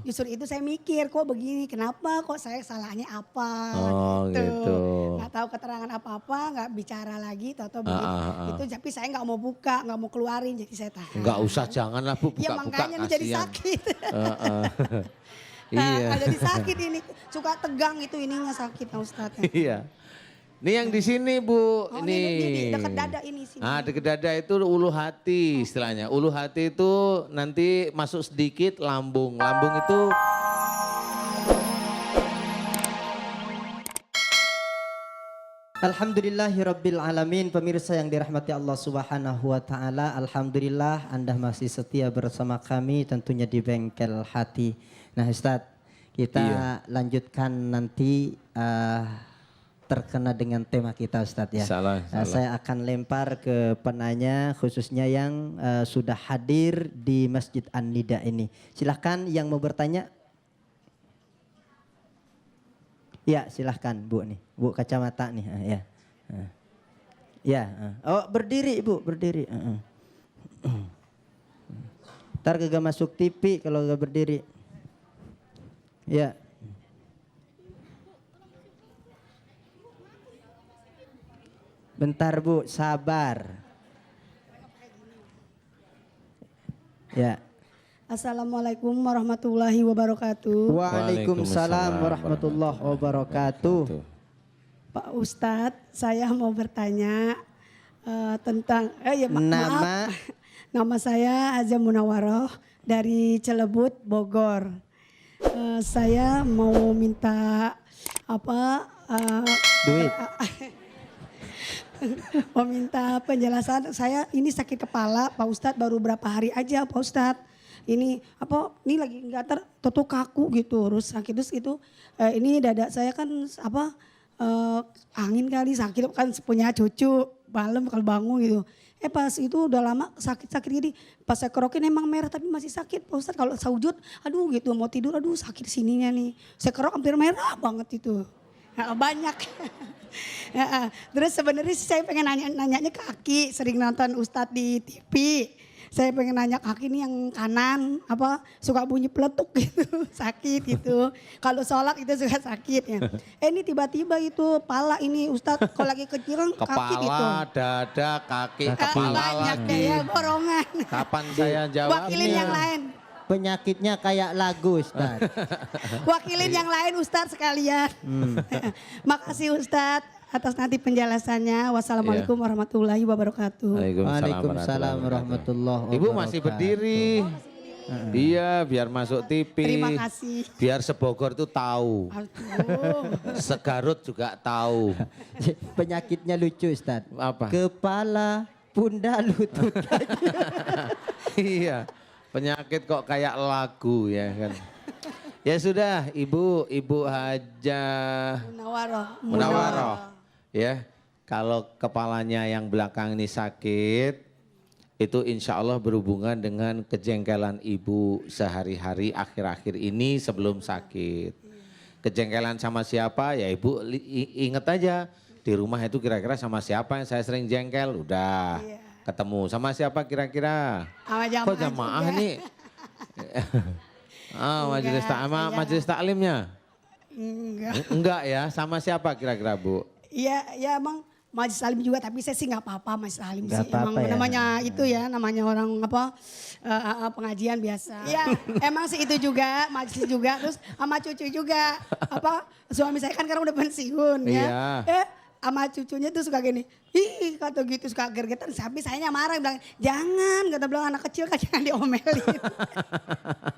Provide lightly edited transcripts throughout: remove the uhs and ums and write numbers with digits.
justru itu saya mikir kok begini, kenapa kok saya salahnya apa Oh gitu. Nggak tahu keterangan apa-apa, nggak bicara lagi, tahu-tahu begini. Itu tapi saya nggak mau buka, nggak mau keluarin jadi saya tahan. Enggak usah, janganlah Bu Ya buka-buka makanya ini jadi kasihan. sakit. Iya. Jadi sakit ini, suka tegang itu ininya sakit Pak Ustadz. Iya. Ini yang di sini Bu, Oh, ini dekat dada ini sini. Ah, dekat dada itu ulu hati istilahnya. Ulu hati itu nanti masuk sedikit lambung. Lambung itu Alhamdulillahirabbil alamin, pemirsa yang dirahmati Allah Subhanahu wa taala. Alhamdulillah Anda masih setia bersama kami tentunya di Bengkel Hati. Nah, Ustadz, kita lanjutkan nanti terkena dengan tema kita Ustadz ya. Salah. Saya akan lempar ke penanya khususnya yang sudah hadir di Masjid An-Nida ini. Silahkan yang mau bertanya. Ya silahkan Bu nih, Bu kacamata nih. Ya. Ya. Oh berdiri Bu, berdiri. Ntar kagak masuk TV kalau gak berdiri. Ya. Bentar Bu, sabar. Ya. Assalamualaikum warahmatullahi wabarakatuh. Waalaikumsalam warahmatullahi wabarakatuh. Pak Ustadz, saya mau bertanya tentang Nama? maaf. Nama saya Haja Munawaroh dari Celebut, Bogor. Saya mau minta Duit. mau minta penjelasan. Saya ini sakit kepala Pak Ustadz, baru berapa hari aja Pak Ustadz. Ini lagi nggak tutup kaku gitu, terus sakit terus itu. Ini dada saya kan angin kali sakit kan punya cucu malam kalau bangun gitu. Pas itu udah lama sakit-sakit gini. Pas saya kerokin emang merah tapi masih sakit Pak Ustadz. Kalau sujud aduh gitu mau tidur aduh sakit sininya nih. Saya kerok hampir merah banget itu. Banyak. Terus sebenarnya saya pengen nanyanya kaki, sering nonton Ustadz di TV. Saya pengen nanya kaki ini yang kanan suka bunyi peletuk gitu, sakit gitu. Kalau sholat itu suka sakit ya. Ini tiba-tiba itu pala ini Ustadz kalau lagi kecil kaki gitu. kepala, dada, kaki, kepala Banyak lagi. deh ya borongan. Kapan saya jawab Wakilin yang lain. Penyakitnya kayak lagu Ustadz. Wakilin yang lain Ustadz sekalian. Makasih Ustadz atas nanti penjelasannya. Wassalamualaikum warahmatullahi wabarakatuh. Waalaikumsalam warahmatullahi wabarakatuh. Ibu masih berdiri. Iya, biar masuk TV. Terima kasih. Biar sebogor itu tahu. Aduh. Segarut juga tahu. Penyakitnya lucu Ustadz. Apa? Kepala, pundak, lutut. Iya, penyakit kok kayak lagu ya kan. Ya sudah, Ibu Haja Munawaroh. Ya, kalau kepalanya yang belakang ini sakit, itu insya Allah berhubungan dengan kejengkelan Ibu sehari-hari akhir-akhir ini sebelum sakit. Kejengkelan sama siapa? Ya Ibu inget aja, di rumah itu kira-kira sama siapa yang saya sering jengkel, udah. Ketemu sama siapa kira-kira? Kok jamaah nih? Majelis taklimnya? Enggak ya, sama siapa kira-kira Bu? Iya, ya emang Majelis Taklim juga, tapi saya sih nggak apa-apa Majelis Taklim sih. Apa-apa Emang ya. namanya itu ya, namanya orang pengajian biasa. Iya, emang sih itu juga, majelis juga, terus sama cucu juga. Suami saya kan sekarang udah pensiun ya. Iya. Sama cucunya tuh suka gini, ih kata gitu suka gergetan, tapi sayanya marah bilang, jangan, kata bilang anak kecil kan jangan diomelin.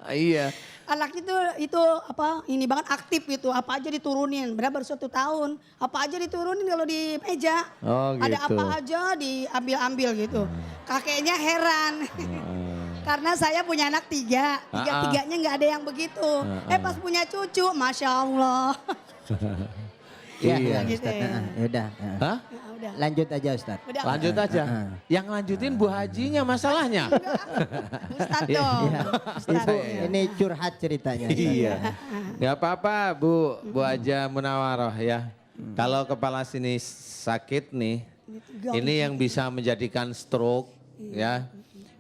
Iya. Anaknya tuh itu ini banget aktif gitu, apa aja diturunin, baru 1 tahun, apa aja diturunin kalau di meja. Oh, Ada gitu. apa aja diambil-ambil gitu. Kakeknya heran. Karena saya punya anak 3, tiga-tiganya nggak ada yang begitu. Pas punya cucu, Masya Allah. Iya. Gitu Ustadz. ya. Yaudah. Ya, Hah? udah. Lanjut aja Ustadz. Udah. Lanjut aja. Yang lanjutin Bu Hajinya masalahnya. Ustadz dong. Iya. Ustadz, Ibu, ya. ini curhat ceritanya. Iya. Gak apa-apa Bu Haja Munawaroh ya. Kalau kepala sini sakit nih, ini yang bisa menjadikan stroke ya.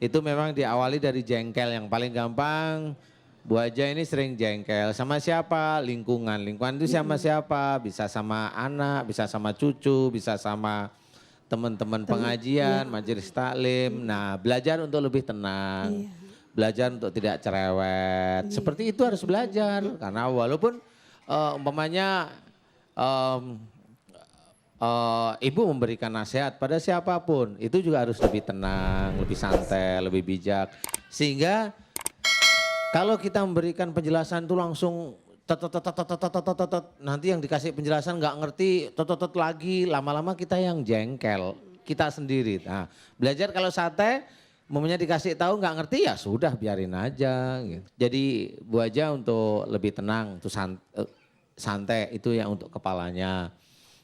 Itu memang diawali dari jengkel, yang paling gampang Bu Haja ini sering jengkel sama siapa? Lingkungan. Lingkungan itu sama siapa? Bisa sama anak, bisa sama cucu, bisa sama teman-teman pengajian, majelis taklim. Nah, belajar untuk lebih tenang. Belajar untuk tidak cerewet. Seperti itu harus belajar. Karena walaupun umpamanya ibu memberikan nasihat pada siapapun, itu juga harus lebih tenang, lebih santai, lebih bijak. Sehingga kalau kita memberikan penjelasan itu langsung nanti yang dikasih penjelasan nggak ngerti lagi, lama-lama kita yang jengkel, kita sendiri. Nah, belajar kalau santai, momennya dikasih tahu nggak ngerti ya sudah biarin aja. Gitu. Jadi Bu Haja untuk lebih tenang, itu santai itu yang untuk kepalanya.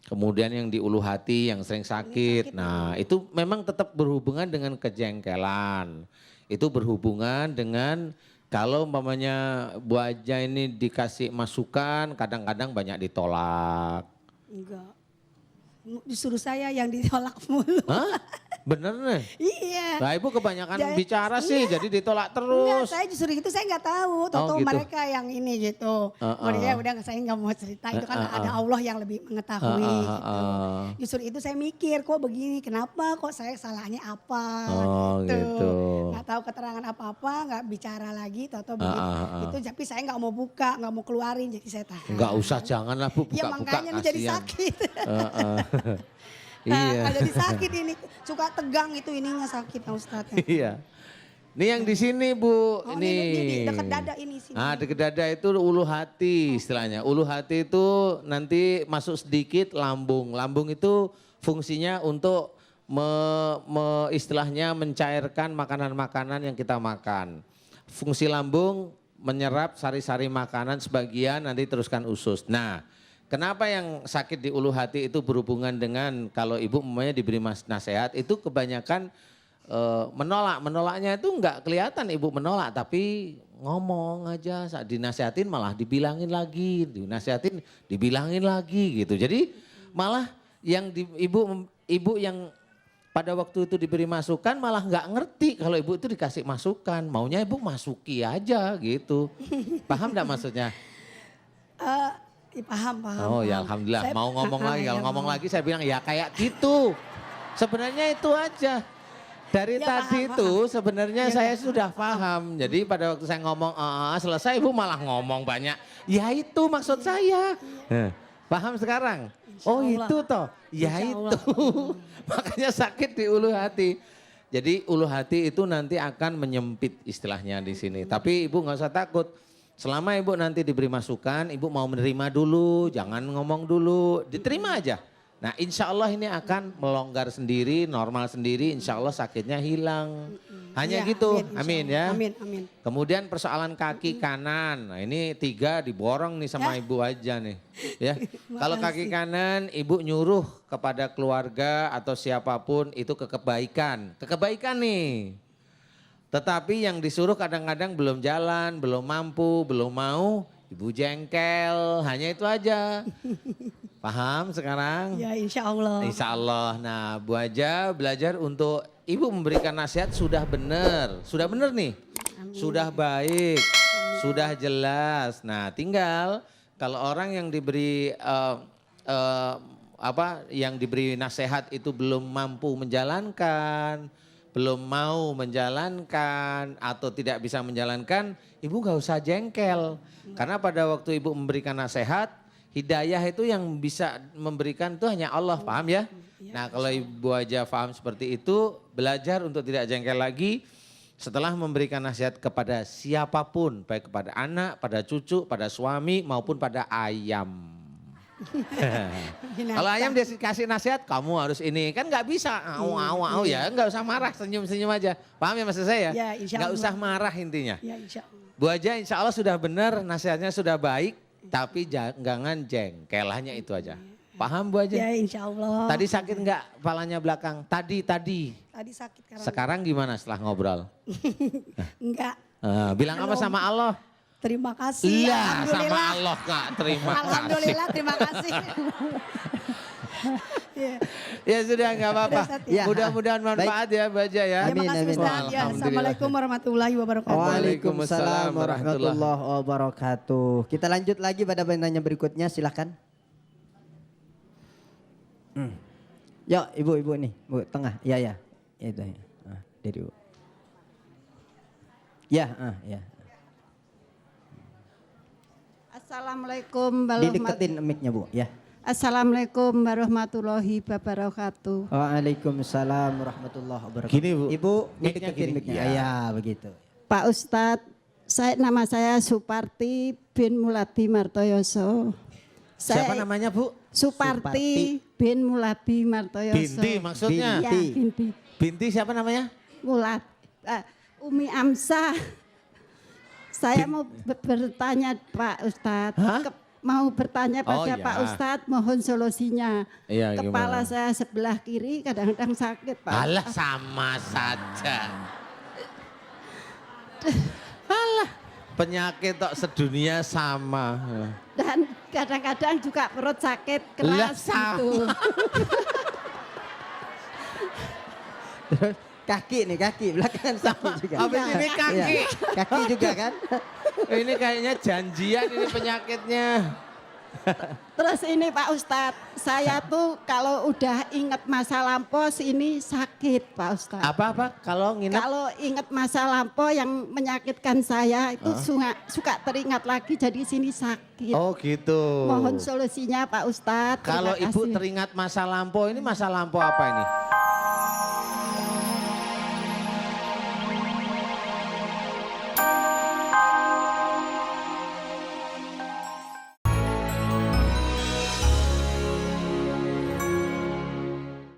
Kemudian yang di ulu hati yang sering sakit, nah itu memang tetap berhubungan dengan kejengkelan. Itu berhubungan dengan kalau umpamanya Bu Haja ini dikasih masukan, kadang-kadang banyak ditolak. Enggak. Disuruh saya yang ditolak mulu. Hah? Bener nih? Iya. Nah ibu kebanyakan Jadi- bicara sih, iya. jadi ditolak Enggak, terus. saya justru itu saya nggak tahu. Tahu gitu. mereka yang ini gitu. Mereka udah saya nggak mau cerita. Itu kan ada Allah yang lebih mengetahui. Gitu. Justru itu saya mikir kok begini. Kenapa kok saya salahnya apa? Oh, gitu. Nggak tahu keterangan apa-apa. Nggak bicara lagi. Tahu begini. Itu tapi saya nggak mau buka, nggak mau keluarin. Jadi saya tahan. Enggak usah, janganlah Bu Ya buka-buka makanya ini jadi kasihan. sakit. Iya. Jadi sakit ini. Suka tegang itu ininya sakit Pak Ustadz. Iya. Ini yang di sini Bu, Oh, ini dekat dada ini sini. Nah, dekat dada itu ulu hati istilahnya. Ulu hati itu nanti masuk sedikit lambung. Lambung itu fungsinya untuk istilahnya mencairkan makanan-makanan yang kita makan. Fungsi lambung menyerap sari-sari makanan sebagian nanti teruskan usus. Nah, kenapa yang sakit di ulu hati itu berhubungan dengan kalau ibu umpamanya diberi nasihat itu kebanyakan menolak. Menolaknya itu enggak kelihatan ibu menolak tapi ngomong aja saat dinasihatin malah dibilangin lagi, dinasihatin dibilangin lagi gitu. Jadi malah yang ibu yang pada waktu itu diberi masukan malah nggak ngerti kalau ibu itu dikasih masukan. Maunya ibu masuki aja gitu. Paham enggak maksudnya? Paham. Oh ya alhamdulillah. Mau ngomong lagi, kalau ngomong lagi saya bilang ya kayak gitu. Sebenarnya itu aja. Dari Ya, tadi paham, itu sebenarnya saya sudah paham. Jadi pada waktu saya ngomong selesai ibu malah ngomong banyak. Ya itu maksud saya. Paham sekarang? Oh Allah. itu toh. Ya Insya itu. Makanya sakit di ulu hati. Jadi ulu hati itu nanti akan menyempit istilahnya di sini. Tapi ibu nggak usah takut. Selama ibu nanti diberi masukan, ibu mau menerima dulu, jangan ngomong dulu, diterima aja. Nah insya Allah ini akan melonggar sendiri, normal sendiri, insya Allah sakitnya hilang. Hanya Ya, gitu, insya amin Allah. ya. Amin. Kemudian persoalan kaki kanan, nah ini 3 diborong nih sama ibu aja nih. Ya, kalau kaki kanan ibu nyuruh kepada keluarga atau siapapun itu kebaikan nih. Tetapi yang disuruh kadang-kadang belum jalan, belum mampu, belum mau, ibu jengkel, hanya itu aja. Paham sekarang? Ya insya Allah. Insya Allah. Nah Bu Haja belajar untuk ibu memberikan nasihat sudah benar nih. Sudah baik, sudah jelas. Nah tinggal kalau orang yang diberi yang diberi nasihat itu belum mampu menjalankan, belum mau menjalankan atau tidak bisa menjalankan, ibu gak usah jengkel. Karena pada waktu ibu memberikan nasihat, hidayah itu yang bisa memberikan itu hanya Allah, paham ya? Nah kalau Ibu Haja paham seperti itu, belajar untuk tidak jengkel lagi setelah memberikan nasihat kepada siapapun, baik kepada anak, pada cucu, pada suami maupun pada ayam. Kalau ayam dia kasih nasihat, kamu harus ini, kan nggak bisa, ya nggak usah marah, senyum-senyum aja. Paham ya maksud saya? Ya, insya Nggak Allah. usah marah intinya. Ya insya Allah. Bu Haja insya Allah sudah benar, nasihatnya sudah baik, tapi jangan jengkel, hanya itu aja. Paham Bu Haja? Ya insya Allah. Tadi sakit nggak kepalanya belakang? Tadi. Tadi sakit karena Sekarang gimana setelah ngobrol? enggak. Bilang apa sama Allah? Terima kasih. Iya sama Alhamdulillah. Allah Kak, terima kasih. Alhamdulillah terima kasih. Iya. Ya sudah nggak apa-apa. Ustaz, ya. Mudah-mudahan manfaat ya Baja ya. Terima kasih amin. Ustaz. Ya, Alhamdulillah. Assalamualaikum warahmatullahi wabarakatuh. Waalaikumsalam warahmatullahi wabarakatuh. Kita lanjut lagi pada pertanyaan berikutnya, silahkan. Yuk ibu nih, bu tengah, ya itu ya. Dari ibu. Ya. Assalamualaikum warahmatullahi Dideketin mic-nya bu, ya. Assalamualaikum warahmatullahi wabarakatuh. Waalaikumsalam warahmatullahi wabarakatuh. Gini, Bu. Ibu Mic-nya dideketin gini. mic-nya. Ya. Ya begitu. Pak Ustadz, nama saya Suparti bin Muladi Martoyoso. Siapa namanya Bu? Suparti bin Muladi Martoyoso. Binti maksudnya. Ya, Binti. Binti siapa namanya? Mulad. Umi Amsah. Saya mau bertanya Pak Ustadz. Hah? Mau bertanya pada iya. Pak Ustadz, mohon solusinya. Iya, Kepala gimana? saya sebelah kiri kadang-kadang sakit Pak. Alah sama saja. Alah penyakit tok sedunia sama. Dan kadang-kadang juga perut sakit Lah, keras sama. gitu. Terus kaki belakangan sakit juga. Habis ini kaki. Iya, kaki juga kan? Ini kayaknya janjian ini penyakitnya. Terus ini Pak Ustadz, saya tuh kalau udah inget masa lampau ini sakit Pak Ustadz. Apa kalau nginep? Kalau inget masa lampau yang menyakitkan saya itu suka teringat lagi jadi sini sakit. Oh gitu. Mohon solusinya Pak Ustadz. Kalau terima ibu kasih. teringat masa lampau, ini masa lampau apa ini?